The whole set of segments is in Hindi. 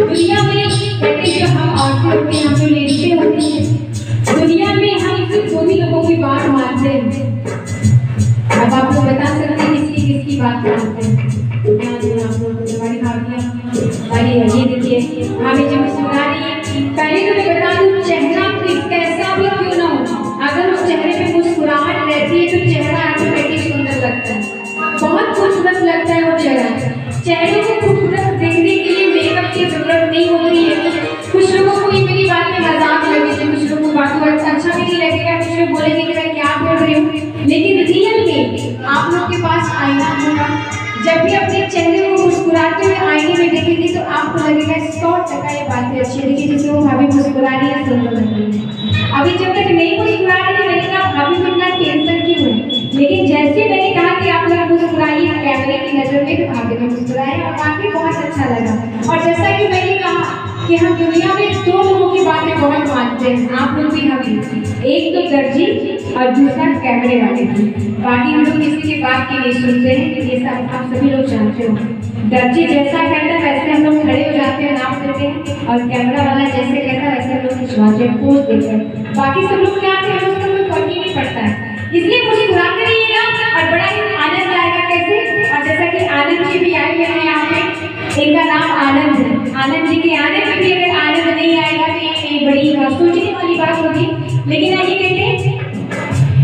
दुनिया में कहते जो हम औरतें होती हैं, हम जो लेडीज़ होती हैं, दुनिया में हम सिर्फ दो ही लोगों की बात मानते हैं। अब आप लोग बता सकते हैं किसकी किसकी बात मानते हैं? हमारी भाभियाँ, हमारी ये देखिए भाभी जी मुस्कुरा रही है। पहले तो मैं बता दूँ, चेहरा कैसा भी क्यों ना हो, अगर उस चेहरे पे मुस्कुराहट रहती है तो चेहरा ऑटोमेटिक सुंदर लगता है, बहुत खूबसूरत लगता है वो चेहरा। चेहरे को खूबसूरत देखने के लिए मेकअप की जरूरत नहीं होती है। कुछ लोगों को मेरी बात में मजाक लगेगी, कुछ लोगों को बात अच्छा भी नहीं लगेगा, कुछ लोग बोलेंगे कि मैं क्या बोल रही हूँ, लेकिन रियल में आप लोग के पास आईना होगा। जब भी अपने चेहरे को मुस्कुराते हुए आईने में देखेंगे तो आपको लगेगा 100% ये बातें अच्छी लगी, जिससे वो भाभी मुस्कुरा रही है, सुंदर लग रही है। अभी जब तक नहीं मुस्कुरा रही थी मैंने कहा भाभी को इतना टेंशन क्यों है, लेकिन जैसे मैंने कहा कि आप लोग मुस्कुराइए कैमरे की नजर में, तो भाभी ने मुस्कुराया और काफी बहुत अच्छा लगा। और जैसा कि मैंने कहा कि हम दुनिया में दो लोगों की बातें बहुत मानते हैं, आप लोग भी, हम भी। एक तो दर्जी और दूसरा कैमरे वाले की। बाकी हम लोग किसी की बात की नहीं सुनते हैं, ये सब आप सभी लोग जानते हो। दर्जी जैसा कहता है वैसे हम लोग खड़े हो जाते हैं, नाप देते हैं, और कैमरा वाला जैसे कहता है वैसे हम लोग खिंचवाते हैं, पोज देते हैं। बाकी सब लोग क्या आते हैं उसका कोई फर्क ही नहीं पड़ता है। इसलिए मुस्कुराते रहिएगा और बड़ा ही आनंद आएगा। कैसे? और जैसा कि आनंद जी भी आए हैं यहाँ पे, इनका नाम आनंद है। आनंद जी के आने में भी अगर आनंद नहीं आएगा तो ये बड़ी सोचने वाली बात होगी। लेकिन आइए कहते हैं,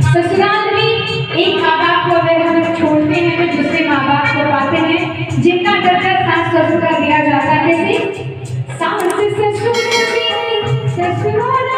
ससुराल में एक माँ बाप को अगर हम छोड़ते हैं तो दूसरे माँ बाप को पाते हैं, जिनका दर्जा सास ससुर का दिया जाता है। कैसे? सास ससुर ससुराला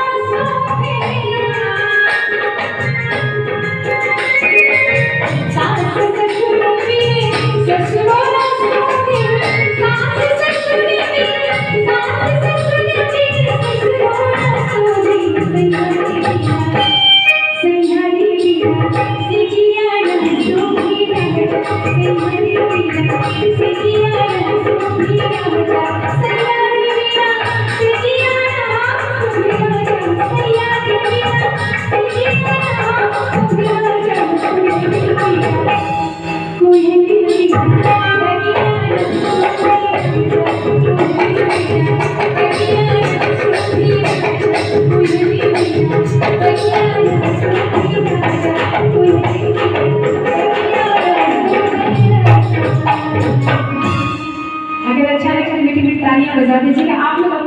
बजा दीजिएगा। आप लोग